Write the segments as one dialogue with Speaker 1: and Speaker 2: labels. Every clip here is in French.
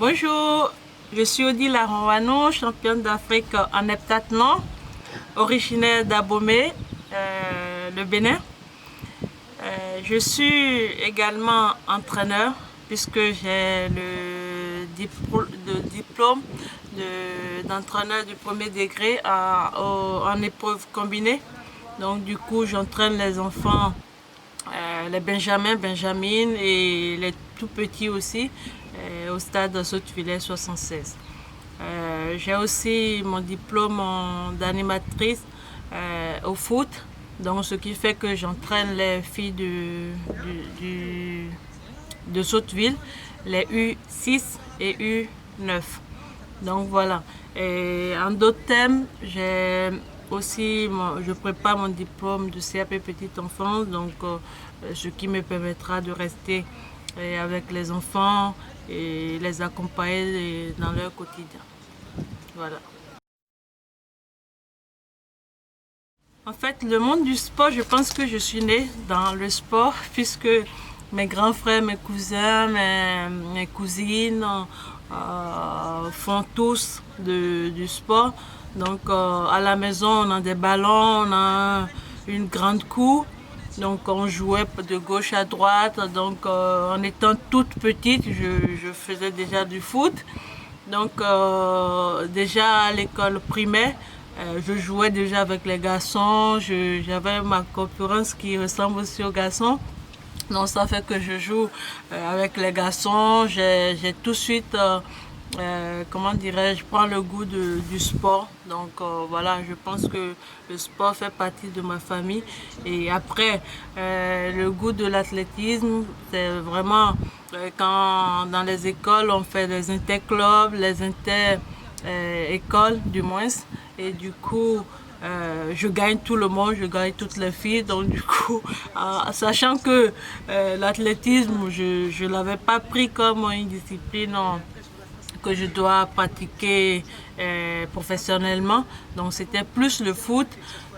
Speaker 1: Bonjour, je suis Odile Aronwano, championne d'Afrique en heptathlon, originaire d'Abomey, le Bénin. Je suis également entraîneur puisque j'ai le diplôme d'entraîneur du premier degré en épreuve combinée. Donc du coup, j'entraîne les enfants, les benjamines et les tout petits aussi, au stade Saute-Filet 76. J'ai aussi mon diplôme d'animatrice au foot, donc ce qui fait que j'entraîne les filles de Sauteville, les U6 et U9. Donc voilà. Et en d'autres thèmes, je prépare mon diplôme de CAP Petite Enfance, donc ce qui me permettra de rester avec les enfants et les accompagner dans leur quotidien. Voilà. En fait, le monde du sport, je pense que je suis née dans le sport puisque mes grands frères, mes cousins, mes cousines font tous du sport. Donc à la maison, on a des ballons, on a une grande cour. Donc on jouait de gauche à droite. Donc en étant toute petite, je faisais déjà du foot. Donc déjà à l'école primaire, je jouais déjà avec les garçons. J'avais ma concurrence qui ressemble aussi aux garçons. Donc ça fait que je joue avec les garçons. J'ai tout de suite, comment dirais-je, je prends le goût du sport. Donc voilà, je pense que le sport fait partie de ma famille. Et après, le goût de l'athlétisme, c'est vraiment quand dans les écoles, on fait les interclubs, les inter-écoles du moins. Et du coup, je gagne tout le monde, je gagne toutes les filles. Donc du coup, sachant que l'athlétisme, je ne l'avais pas pris comme une discipline que je dois pratiquer professionnellement. Donc c'était plus le foot.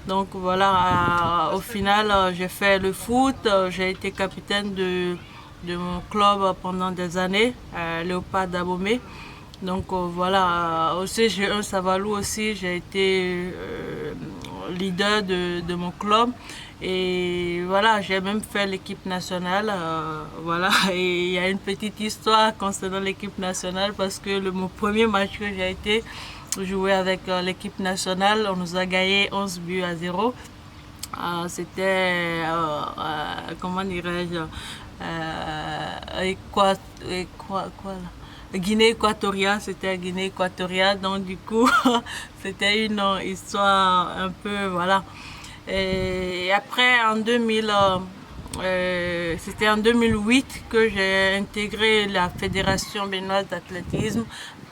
Speaker 1: Donc voilà, au final, j'ai fait le foot. J'ai été capitaine de mon club pendant des années, Léopard d'Abomey. Donc voilà, au CG1 Savalou aussi, j'ai été leader de mon club. Et voilà, j'ai même fait l'équipe nationale. Voilà, et il y a une petite histoire concernant l'équipe nationale parce que mon premier match que j'ai été jouer avec l'équipe nationale, on nous a gagné 11 buts à 0. C'était, comment dirais-je, Guinée équatoriale, c'était Guinée équatoriale, donc du coup, c'était une histoire un peu, voilà. Et après, c'était en 2008 que j'ai intégré la Fédération béninoise d'athlétisme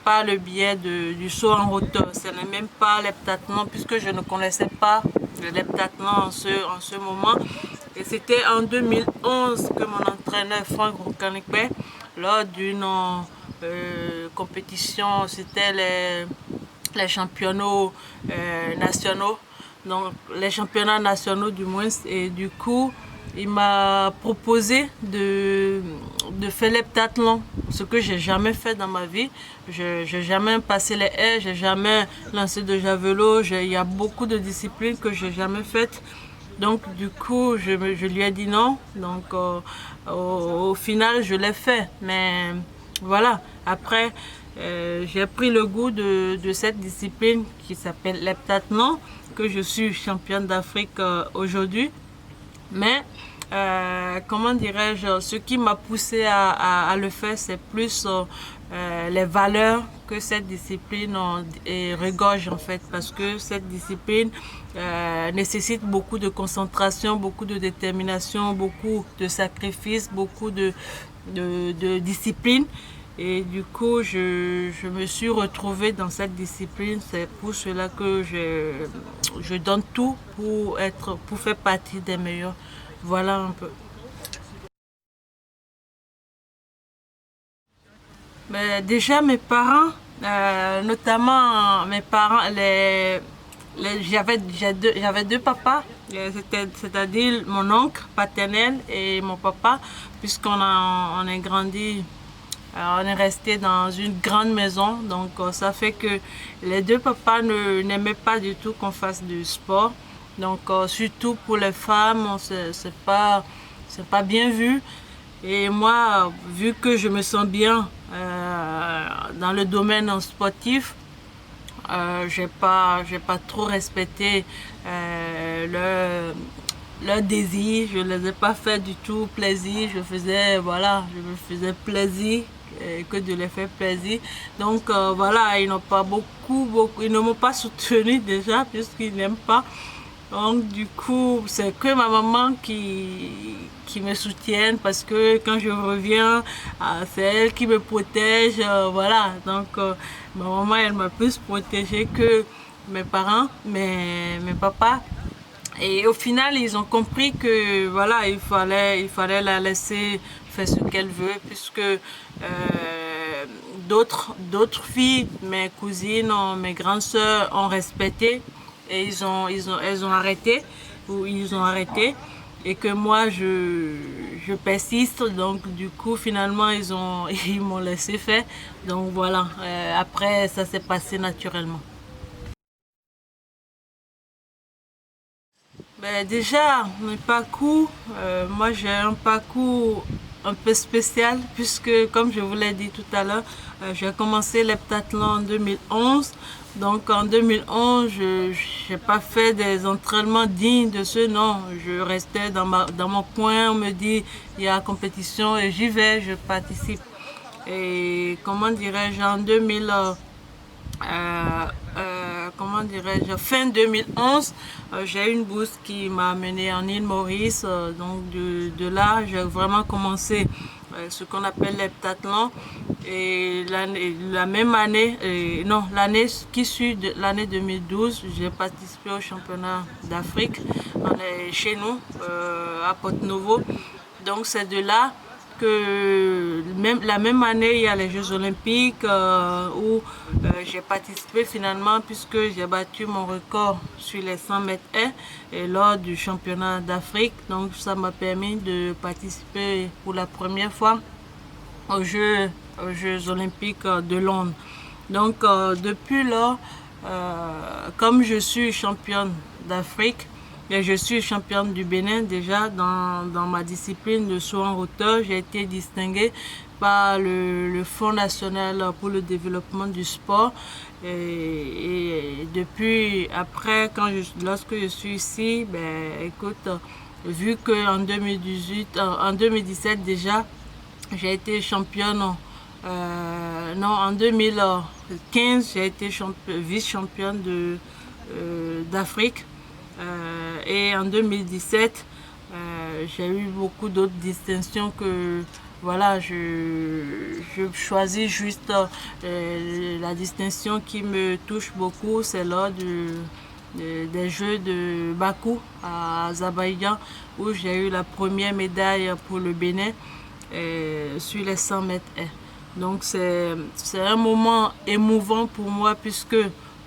Speaker 1: par le biais du saut en hauteur. Ce n'est même pas l'heptathlon puisque je ne connaissais pas l'heptathlon en ce moment. Et c'était en 2011 que mon entraîneur Franck Roukanikbe, lors d'une compétition, c'était les championnats nationaux, donc les championnats nationaux du moins, et du coup il m'a proposé de faire l'heptathlon, ce que j'ai jamais fait dans ma vie. Je n'ai jamais passé les haies, j'ai jamais lancé de javelot, il y a beaucoup de disciplines que j'ai jamais faites. Donc du coup je lui ai dit non, donc au final je l'ai fait, mais voilà, après j'ai pris le goût de cette discipline qui s'appelle l'heptathlon, que je suis championne d'Afrique aujourd'hui. Mais comment dirais-je, ce qui m'a poussé à le faire, c'est plus les valeurs que cette discipline regorge en fait, parce que cette discipline nécessite beaucoup de concentration, beaucoup de détermination, beaucoup de sacrifices, beaucoup de discipline. Et du coup, je me suis retrouvée dans cette discipline. C'est pour cela que je donne tout pour faire partie des meilleurs. Voilà un peu. Mais déjà, mes parents, notamment mes parents, j'avais deux papas, c'est-à-dire mon oncle paternel et mon papa, puisqu'on est grandi On est resté dans une grande maison, donc ça fait que les deux papas n'aimaient pas du tout qu'on fasse du sport. Donc surtout pour les femmes, c'est pas bien vu. Et moi, vu que je me sens bien dans le domaine sportif, j'ai pas trop respecté leur désir. Je les ai pas fait du tout plaisir. Je faisais, voilà, je me faisais plaisir que de les faire plaisir. Donc voilà, ils n'ont pas beaucoup, ils ne m'ont pas soutenu déjà puisqu'ils n'aiment pas. Donc du coup, c'est que ma maman qui me soutienne parce que quand je reviens, c'est elle qui me protège. Voilà, donc ma maman, elle m'a plus protégée que mes parents, mes papas. Et au final, ils ont compris que voilà, il fallait la laisser faire ce qu'elle veut, puisque d'autres filles, mes cousines, mes grandes sœurs ont respecté et elles ont arrêté ou ils ont arrêté et que moi je persiste. Donc du coup, finalement, ils m'ont laissé faire. Donc voilà. Après, ça s'est passé naturellement. Ben déjà, mon parcours, moi j'ai un parcours un peu spécial puisque, comme je vous l'ai dit tout à l'heure, j'ai commencé l'heptathlon en 2011. Donc en 2011, je n'ai pas fait des entraînements dignes de ce nom. Je restais dans mon coin, on me dit il y a compétition et j'y vais, je participe. Et comment dirais-je, en 2000, comment dirais-je, fin 2011, j'ai eu une bourse qui m'a amené en île Maurice. Donc de là, j'ai vraiment commencé ce qu'on appelle l'heptathlon. Et la même année, non, l'année qui suit, l'année 2012, j'ai participé au championnat d'Afrique chez nous, à Porto-Novo. Donc c'est de là que la même année, il y a les Jeux Olympiques où j'ai participé finalement puisque j'ai battu mon record sur les 100 mètres haies et lors du championnat d'Afrique. Donc ça m'a permis de participer pour la première fois aux Jeux Olympiques de Londres. Donc depuis lors, comme je suis championne d'Afrique, et je suis championne du Bénin déjà dans ma discipline de saut en hauteur. J'ai été distinguée par le Fonds national pour le développement du sport. Et depuis, après, lorsque je suis ici, ben, écoute, vu qu'en 2018, en 2017 déjà, j'ai été championne. Non, en 2015, j'ai été vice-championne d'Afrique. Et en 2017, j'ai eu beaucoup d'autres distinctions que voilà, je choisis juste la distinction qui me touche beaucoup, c'est lors des Jeux de Bakou à Azerbaïdjan où j'ai eu la première médaille pour le Bénin sur les 100 mètres haies. Donc c'est un moment émouvant pour moi puisque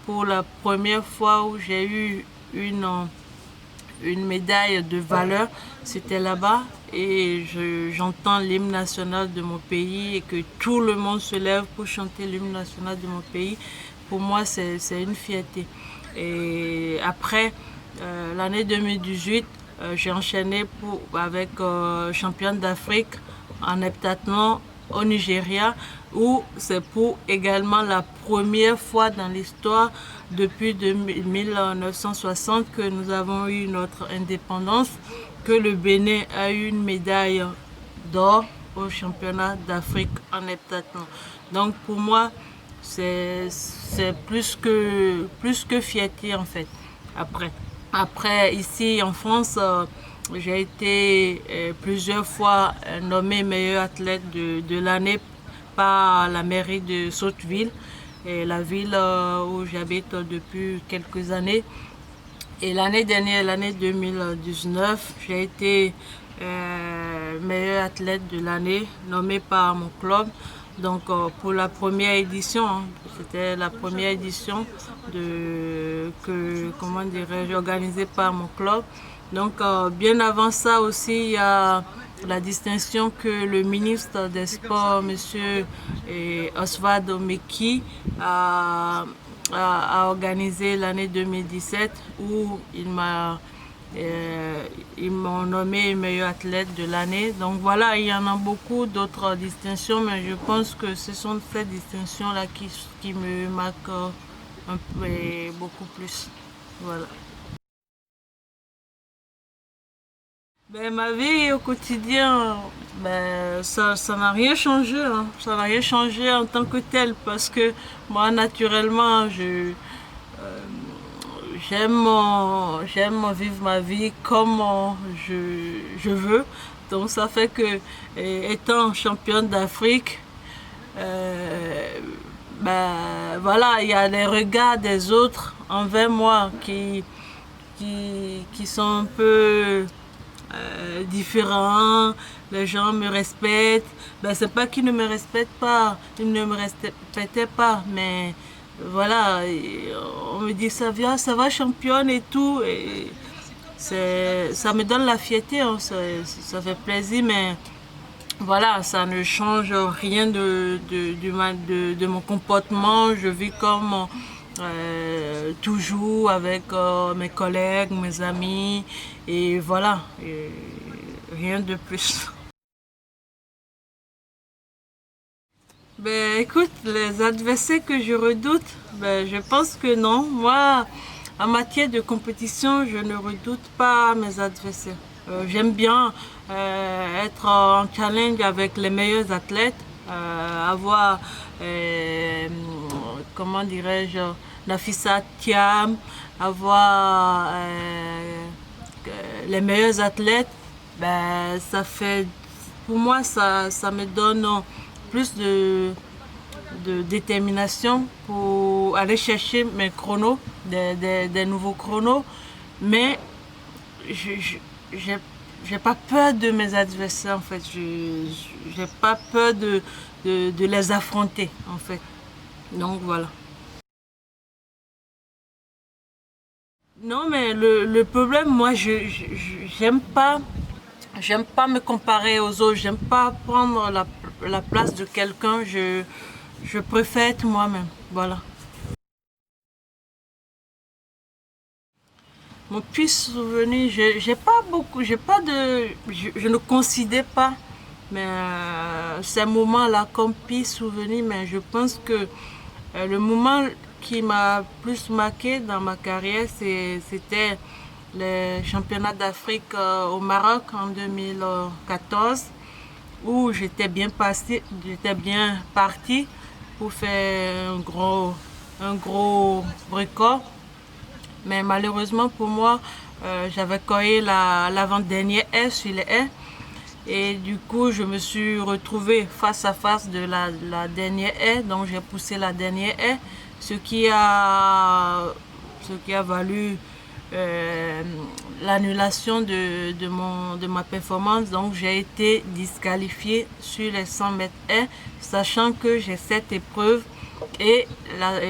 Speaker 1: pour la première fois où j'ai eu une médaille de valeur, c'était là-bas et j'entends l'hymne national de mon pays et que tout le monde se lève pour chanter l'hymne national de mon pays. Pour moi, c'est une fierté. Et après, l'année 2018, j'ai enchaîné avec championne d'Afrique en heptathlon au Nigeria, où c'est pour également la première fois dans l'histoire depuis 1960 que nous avons eu notre indépendance, que le Bénin a eu une médaille d'or au championnat d'Afrique en heptathlon. Donc pour moi, c'est plus que fierté en fait. Après ici en France, j'ai été plusieurs fois nommée meilleure athlète de l'année par la mairie de Sotteville, et la ville où j'habite depuis quelques années. Et l'année dernière, l'année 2019, j'ai été meilleure athlète de l'année nommée par mon club. Donc pour la première édition, hein, c'était la première édition comment dirais-je, organisée par mon club. Donc bien avant ça aussi, il y a la distinction que le ministre des Sports, M. Oswald Meki, a organisé l'année 2017 où ils m'ont nommé meilleur athlète de l'année. Donc voilà, il y en a beaucoup d'autres distinctions, mais je pense que ce sont ces distinctions-là qui me marquent un peu et beaucoup plus. Voilà. Ben, ma vie au quotidien, ben, ça n'a rien changé, hein. Ça n'a rien changé en tant que tel parce que moi, naturellement, j'aime vivre ma vie comme je veux. Donc ça fait que, étant championne d'Afrique, euh, ben, voilà, il y a les regards des autres envers moi qui sont un peu différents, les gens me respectent. Ben, c'est pas qu'ils ne me respectent pas, ils ne me respectaient pas, mais voilà, on me dit ça va championne et tout, et ça me donne la fierté, hein, ça fait plaisir, mais voilà, ça ne change rien de mon comportement. Je vis comme toujours avec mes collègues, mes amis, et voilà, et rien de plus. Ben écoute, les adversaires que je redoute, ben je pense que non. Moi, en matière de compétition, je ne redoute pas mes adversaires. J'aime bien être en challenge avec les meilleurs athlètes, avoir, euh, comment dirais-je, Nafissa Thiam, avoir les meilleurs athlètes. Ben ça fait, pour moi, ça me donne plus de détermination pour aller chercher mes chronos, des nouveaux chronos. Mais je j'ai pas peur de mes adversaires en fait. J'ai pas peur de les affronter en fait. Donc voilà. Non mais le problème, moi j'aime pas me comparer aux autres. J'aime pas prendre la place de quelqu'un. Je préfère être moi-même. Voilà. Mon pire souvenir, j'ai pas beaucoup, j'ai pas de, je ne considère pas, mais ces moments-là comme pire souvenir, mais je pense que le moment qui m'a plus marqué dans ma carrière, c'était les championnats d'Afrique au Maroc en 2014, où j'étais bien parti pour faire un gros record. Mais malheureusement pour moi, j'avais cueilli l'avant-dernière haie sur les haies. Et du coup, je me suis retrouvée face à face de la dernière haie. Donc, j'ai poussé la dernière haie, ce qui a, ce qui a valu euh, l'annulation de ma performance. Donc, j'ai été disqualifiée sur les 100 mètres haies, sachant que j'ai cette épreuve et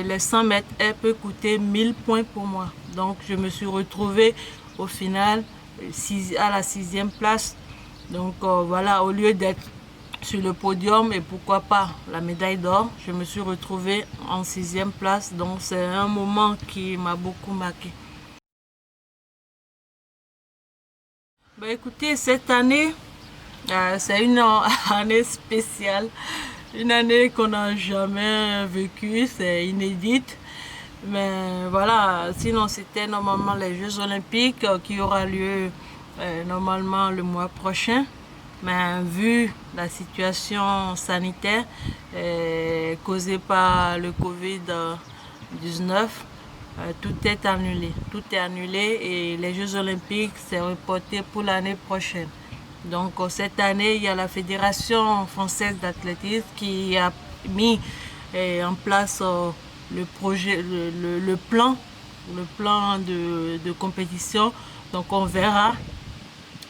Speaker 1: les 100 mètres haies peut coûter 1000 points pour moi. Donc, je me suis retrouvée au final à la sixième place. Donc, voilà, au lieu d'être sur le podium et pourquoi pas la médaille d'or, je me suis retrouvée en sixième place. Donc, c'est un moment qui m'a beaucoup marqué. Bah, écoutez, cette année, c'est une année spéciale, une année qu'on n'a jamais vécue, c'est inédite. Mais voilà, sinon c'était normalement les Jeux Olympiques qui aura lieu normalement le mois prochain. Mais vu la situation sanitaire causée par le Covid-19, tout est annulé. Tout est annulé et les Jeux Olympiques c'est reporté pour l'année prochaine. Donc cette année, il y a la Fédération française d'athlétisme qui a mis en place le plan de compétition. Donc on verra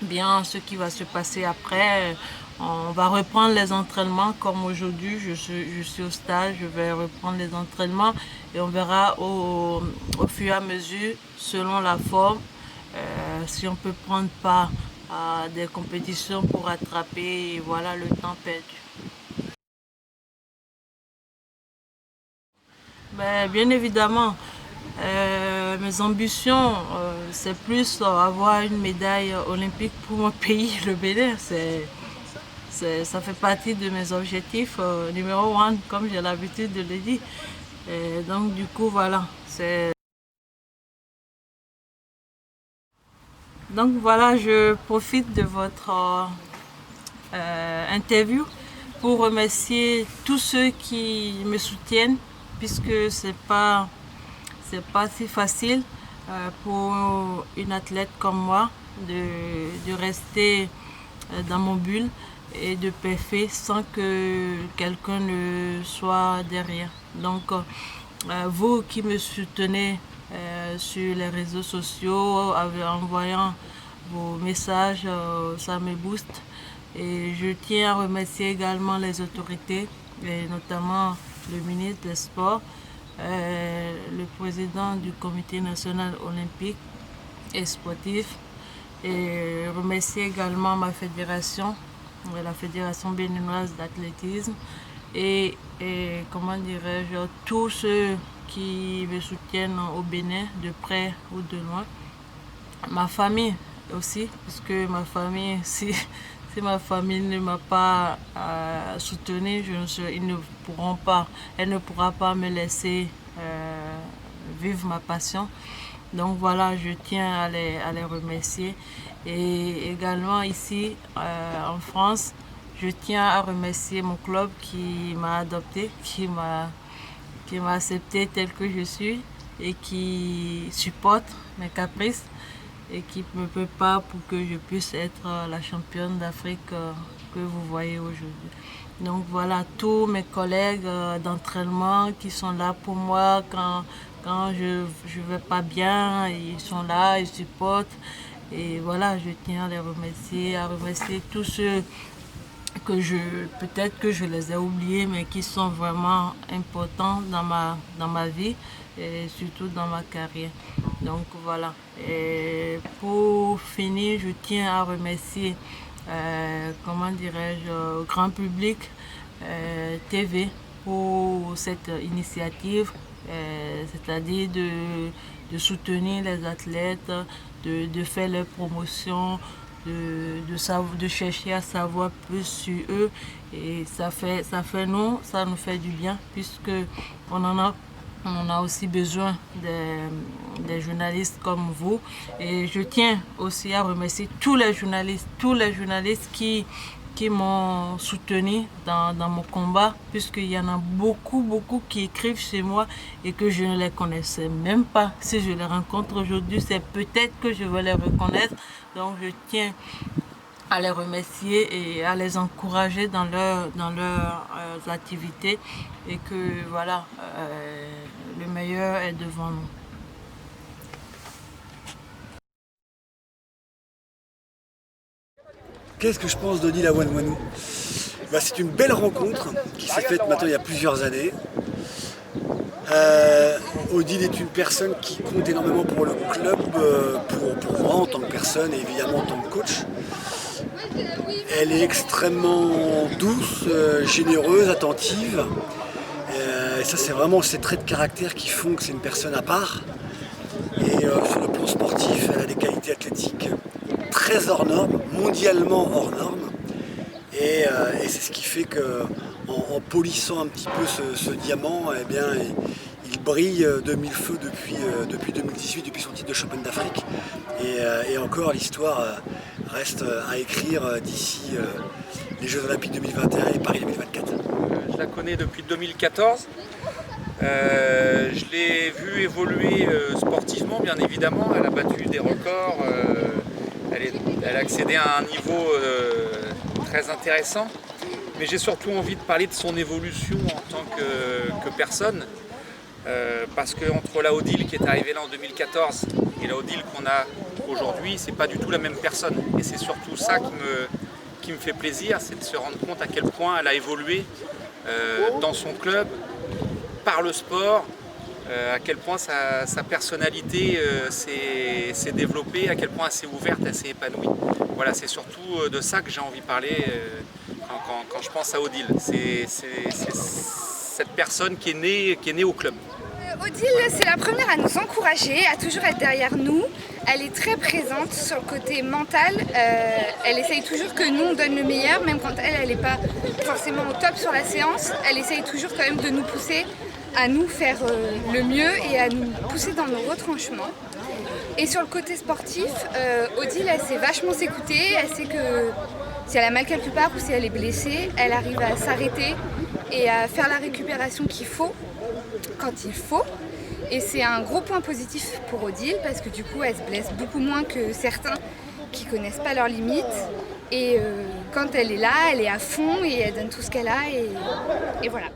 Speaker 1: bien ce qui va se passer après. On va reprendre les entraînements comme aujourd'hui. Je suis au stage, je vais reprendre les entraînements et on verra au fur et à mesure, selon la forme, si on peut prendre part à des compétitions pour rattraper, et voilà, le temps perdu. Ben, bien évidemment, mes ambitions, c'est plus avoir une médaille olympique pour mon pays, le Bénin. Ça fait partie de mes objectifs numéro un, comme j'ai l'habitude de le dire. Et donc du coup, voilà. Donc voilà, je profite de votre interview pour remercier tous ceux qui me soutiennent, puisque c'est pas si facile pour une athlète comme moi de rester dans mon bulle et de perfer sans que quelqu'un ne soit derrière. Donc, vous qui me soutenez sur les réseaux sociaux, en envoyant vos messages, ça me booste. Et je tiens à remercier également les autorités, et notamment le ministre des Sports, le président du Comité national olympique et sportif, et remercier également ma fédération, la Fédération béninoise d'athlétisme, comment dirais-je, tous ceux qui me soutiennent au Bénin, de près ou de loin. Ma famille aussi, parce que ma famille, si ma famille ne m'a pas soutenu, elle ne pourra pas me laisser vivre ma passion. Donc voilà, je tiens à les remercier. Et également ici en France, je tiens à remercier mon club qui m'a adopté, qui m'a accepté tel que je suis et qui supporte mes caprices et qui me prépare pour que je puisse être la championne d'Afrique que vous voyez aujourd'hui. Donc voilà, tous mes collègues d'entraînement qui sont là pour moi quand je ne vais pas bien, ils sont là, ils supportent. Et voilà, je tiens à les remercier, à remercier tous ceux peut-être que je les ai oubliés, mais qui sont vraiment importants dans ma vie et surtout dans ma carrière. Donc voilà. Et pour finir, je tiens à remercier, comment dirais-je, au grand public, TV, pour cette initiative, c'est-à-dire de soutenir les athlètes, de faire leur promotion, de chercher à savoir plus sur eux, et ça nous fait du bien, puisque on en a aussi besoin des journalistes comme vous. Et je tiens aussi à remercier tous les journalistes qui m'ont soutenu dans mon combat, puisqu'il y en a beaucoup qui écrivent chez moi et que je ne les connaissais même pas. Si je les rencontre aujourd'hui, c'est peut-être que je vais les reconnaître. Donc je tiens à les remercier et à les encourager dans leurs activités, et que voilà, le meilleur est devant nous.
Speaker 2: Qu'est-ce que je pense d'Odile Aouanouanou? C'est une belle rencontre qui s'est faite maintenant il y a plusieurs années. Odile est une personne qui compte énormément pour le club, pour moi en tant que personne et évidemment en tant que coach. Elle est extrêmement douce, généreuse, attentive. Et ça, c'est vraiment ces traits de caractère qui font que c'est une personne à part. Et sur le plan sportif, elle a des qualités athlétiques très hors normes, mondialement hors normes. Et c'est ce qui fait qu'en polissant un petit peu ce diamant, eh bien, il brille de mille feux depuis 2018, depuis son titre de championne d'Afrique. Et encore, l'histoire reste à écrire d'ici les Jeux Olympiques 2021 et Paris 2024.
Speaker 3: Je la connais depuis 2014. Je l'ai vue évoluer sportivement, bien évidemment. Elle a battu des records. Elle a accédé à un niveau très intéressant. Mais j'ai surtout envie de parler de son évolution en tant que personne. Parce qu'entre la Odile qui est arrivée là en 2014 et la Odile qu'on a aujourd'hui, c'est pas du tout la même personne. Et c'est surtout ça qui me fait plaisir, c'est de se rendre compte à quel point elle a évolué dans son club, par le sport, à quel point sa personnalité s'est développée, à quel point elle s'est ouverte, elle s'est épanouie. voilà, c'est surtout de ça que j'ai envie de parler quand je pense à Odile. C'est cette personne qui est née au club.
Speaker 4: Odile, c'est la première à nous encourager, à toujours être derrière nous. Elle est très présente sur le côté mental. Elle essaye toujours que nous, on donne le meilleur, même quand elle n'est pas forcément au top sur la séance. Elle essaye toujours quand même de nous pousser à nous faire le mieux et à nous pousser dans nos retranchements. Et sur le côté sportif, Odile, elle sait vachement s'écouter. Elle sait que si elle a mal quelque part ou si elle est blessée, elle arrive à s'arrêter et à faire la récupération qu'il faut quand il faut. Et c'est un gros point positif pour Odile parce que du coup elle se blesse beaucoup moins que certains qui connaissent pas leurs limites. Et quand elle est là, elle est à fond et elle donne tout ce qu'elle a et voilà.